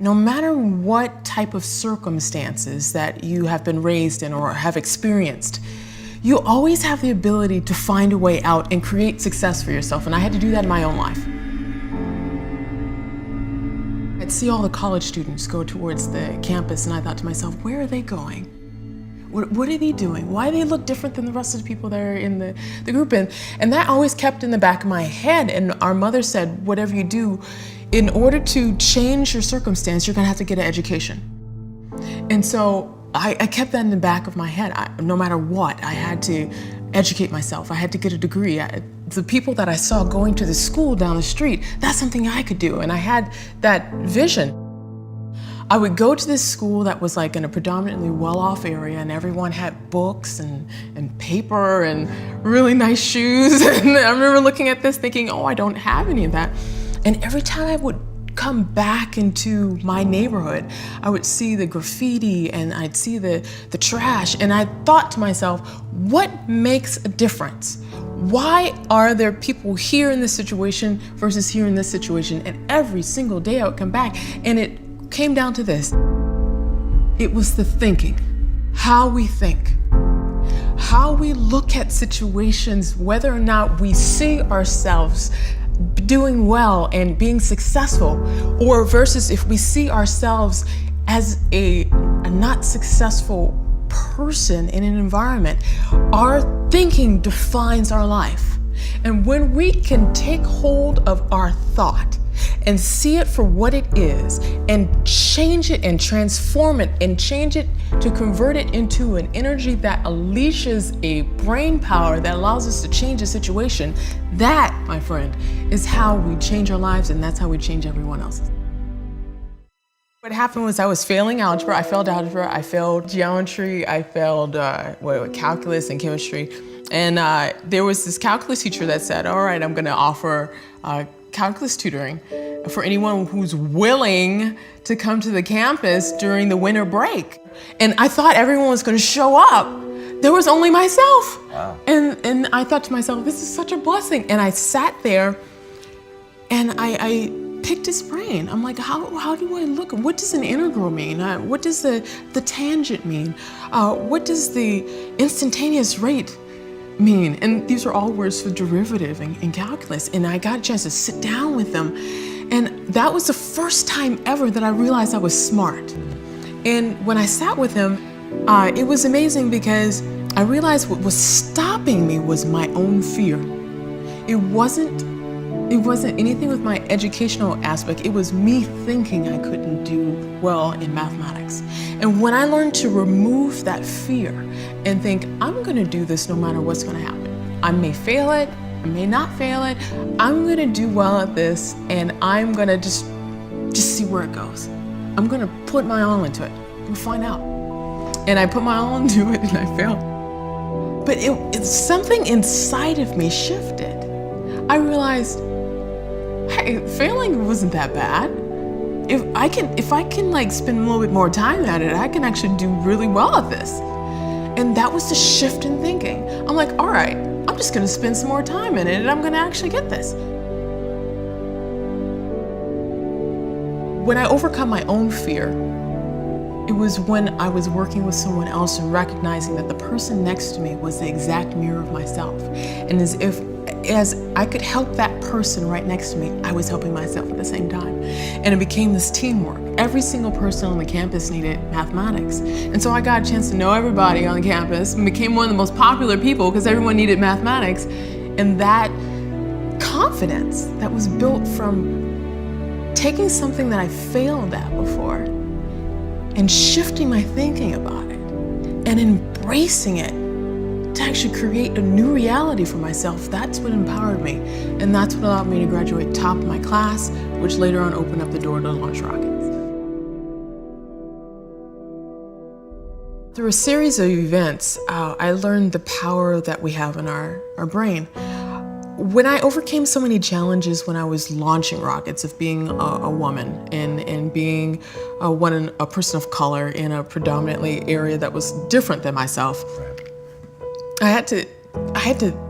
No matter what type of circumstances that you have been raised in or have experienced, you always have the ability to find a way out and create success for yourself. And I had to do that in my own life. I'd see all the college students go towards the campus and I thought to myself, where are they going? What are they doing? Why do they look different than the rest of the people that are in the group? And that always kept in the back of my head. And our mother said, whatever you do, in order to change your circumstance, you're gonna have to get an education. And so I kept that in the back of my head. No matter what, I had to educate myself. I had to get a degree. The people that I saw going to the school down the street, that's something I could do. And I had that vision. I would go to this school that was like in a predominantly well-off area, and everyone had books and paper and really nice shoes. And I remember looking at this thinking, oh, I don't have any of that. And every time I would come back into my neighborhood, I would see the graffiti and I'd see the trash. And I thought to myself, what makes a difference? Why are there people here in this situation versus here in this situation? And every single day I would come back and it came down to this. It was the thinking, how we think, how we look at situations, whether or not we see ourselves doing well and being successful, or versus if we see ourselves as a not successful person in an environment. Our thinking defines our life. And when we can take hold of our thought and see it for what it is and change it and transform it and change it to convert it into an energy that unleashes a brain power that allows us to change a situation, that, my friend, is how we change our lives, and that's how we change everyone else's. What happened was I was failing algebra. I failed algebra, I failed geometry, I failed calculus and chemistry. And there was this calculus teacher that said, all right, I'm gonna offer calculus tutoring for anyone who's willing to come to the campus during the winter break. And I thought everyone was gonna show up. There was only myself. Wow. And I thought to myself, this is such a blessing. And I sat there and I picked his brain. I'm like, how do I look? What does an integral mean? What does the tangent mean? What does the instantaneous rate mean? And these are all words for derivative in calculus. And I got a chance to sit down with them. And that was the first time ever that I realized I was smart. And when I sat with him, it was amazing because I realized what was stopping me was my own fear. It wasn't anything with my educational aspect. It was me thinking I couldn't do well in mathematics. And when I learned to remove that fear and think, I'm gonna do this no matter what's gonna happen. I may fail it, I may not fail it. I'm gonna do well at this, and I'm gonna just see where it goes. I'm gonna put my all into it. We'll find out. And I put my all into it and I failed. But it's something inside of me shifted. I realized, hey, failing wasn't that bad. If I can like spend a little bit more time at it, I can actually do really well at this. And that was the shift in thinking. I'm like, all right, I'm just gonna spend some more time in it and I'm gonna actually get this. When I overcome my own fear, it was when I was working with someone else and recognizing that the person next to me was the exact mirror of myself. And as I could help that person right next to me, I was helping myself at the same time. And it became this teamwork. Every single person on the campus needed mathematics. And so I got a chance to know everybody on the campus and became one of the most popular people because everyone needed mathematics. And that confidence that was built from taking something that I failed at before and shifting my thinking about it and embracing it to actually create a new reality for myself, that's what empowered me. And that's what allowed me to graduate top of my class, which later on opened up the door to launch rockets. Through a series of events, I learned the power that we have in our brain. When I overcame so many challenges when I was launching rockets of being a woman and being a person of color in a predominantly area that was different than myself, I had to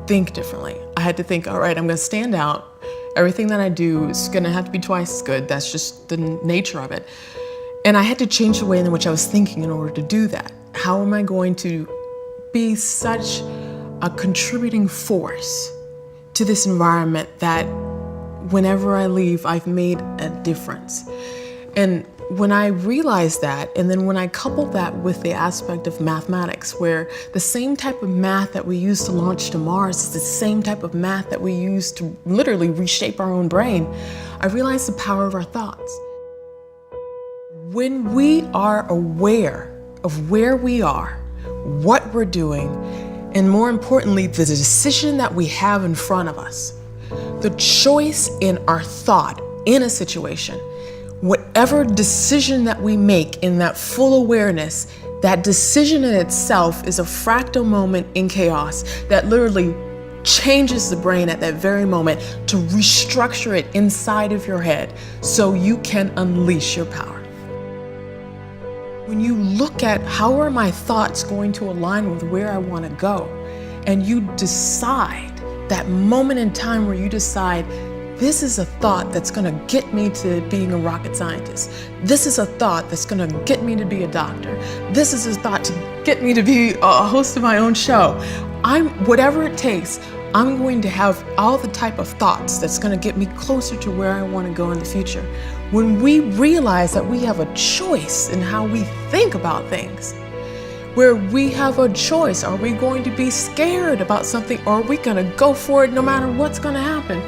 think differently. I had to think, all right, I'm gonna stand out Everything that I do is gonna have to be twice as good. That's just the nature of it. And I had to change the way in which I was thinking in order to do that. How am I going to be such a contributing force to this environment that whenever I leave, I've made a difference? And when I realized that, and then when I coupled that with the aspect of mathematics, where the same type of math that we use to launch to Mars is the same type of math that we use to literally reshape our own brain, I realized the power of our thoughts. When we are aware of where we are, what we're doing, and more importantly, the decision that we have in front of us, the choice in our thought in a situation, whatever decision that we make in that full awareness, that decision in itself is a fractal moment in chaos that literally changes the brain at that very moment to restructure it inside of your head so you can unleash your power. When you look at how are my thoughts going to align with where I want to go, and you decide, that moment in time where you decide, this is a thought that's going to get me to being a rocket scientist. This is a thought that's going to get me to be a doctor. This is a thought to get me to be a host of my own show. Whatever it takes, I'm going to have all the type of thoughts that's going to get me closer to where I want to go in the future. When we realize that we have a choice in how we think about things, where we have a choice, are we going to be scared about something, or are we going to go for it no matter what's going to happen?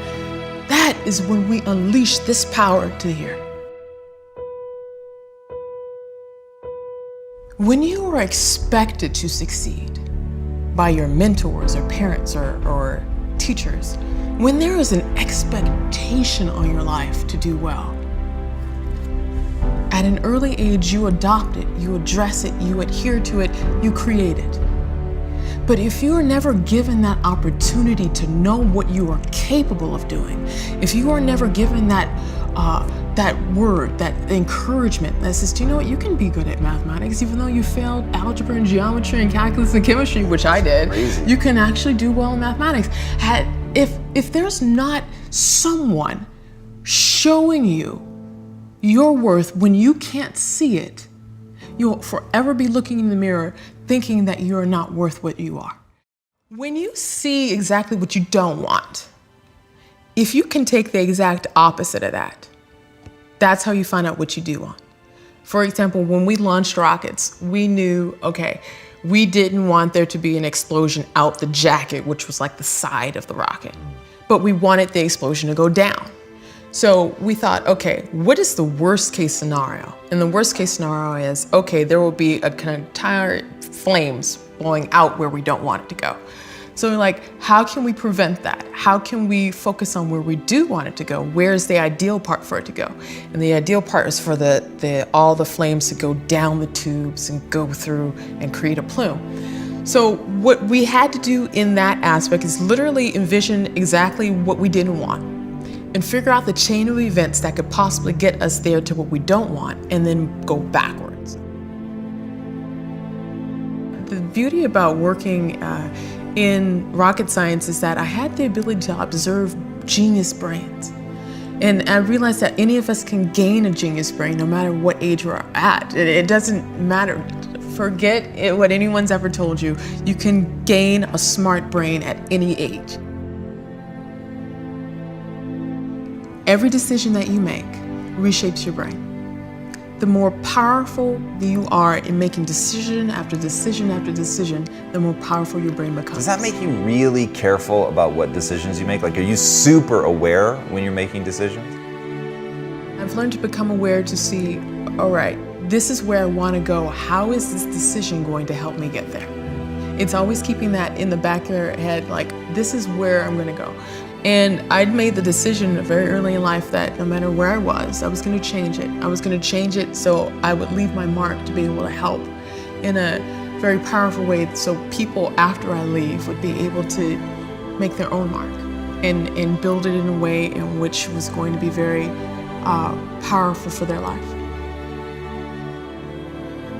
That is when we unleash this power to here. When you are expected to succeed by your mentors or parents or teachers, when there is an expectation on your life to do well, at an early age you adopt it, you address it, you adhere to it, you create it. But if you are never given that opportunity to know what you are capable of doing, if you are never given that word, that encouragement that says, do you know what, you can be good at mathematics, even though you failed algebra and geometry and calculus and chemistry, which I did, Crazy. You can actually do well in mathematics. If there's not someone showing you your worth when you can't see it, you'll forever be looking in the mirror thinking that you're not worth what you are. When you see exactly what you don't want, if you can take the exact opposite of that, that's how you find out what you do want. For example, when we launched rockets, we knew, okay, we didn't want there to be an explosion out the jacket, which was like the side of the rocket, but we wanted the explosion to go down. So we thought, okay, what is the worst case scenario? And the worst case scenario is, okay, there will be a kind of entire flames blowing out where we don't want it to go. So we're like, how can we prevent that? How can we focus on where we do want it to go? Where's the ideal part for it to go? And the ideal part is for all the flames to go down the tubes and go through and create a plume. So what we had to do in that aspect is literally envision exactly what we didn't want and figure out the chain of events that could possibly get us there to what we don't want, and then go backwards. The beauty about working in rocket science is that I had the ability to observe genius brains. And I realized that any of us can gain a genius brain no matter what age we're at. It doesn't matter. Forget what anyone's ever told you. You can gain a smart brain at any age. Every decision that you make reshapes your brain. The more powerful you are in making decision after decision after decision, the more powerful your brain becomes. Does that make you really careful about what decisions you make? Like, are you super aware when you're making decisions? I've learned to become aware to see, all right, this is where I want to go. How is this decision going to help me get there? It's always keeping that in the back of your head, like, this is where I'm going to go. And I'd made the decision very early in life that no matter where I was going to change it. I was going to change it so I would leave my mark to be able to help in a very powerful way, so people after I leave would be able to make their own mark and build it in a way in which was going to be very powerful for their life.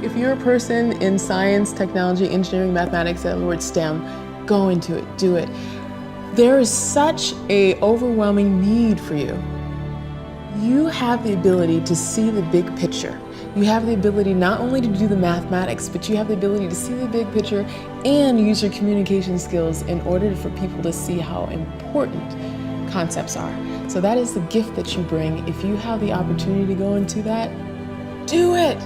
If you're a person in science, technology, engineering, mathematics, in other words STEM, go into it, do it. There is such a overwhelming need for you. You have the ability to see the big picture. You have the ability not only to do the mathematics, but you have the ability to see the big picture and use your communication skills in order for people to see how important concepts are. So that is the gift that you bring. If you have the opportunity to go into that, do it.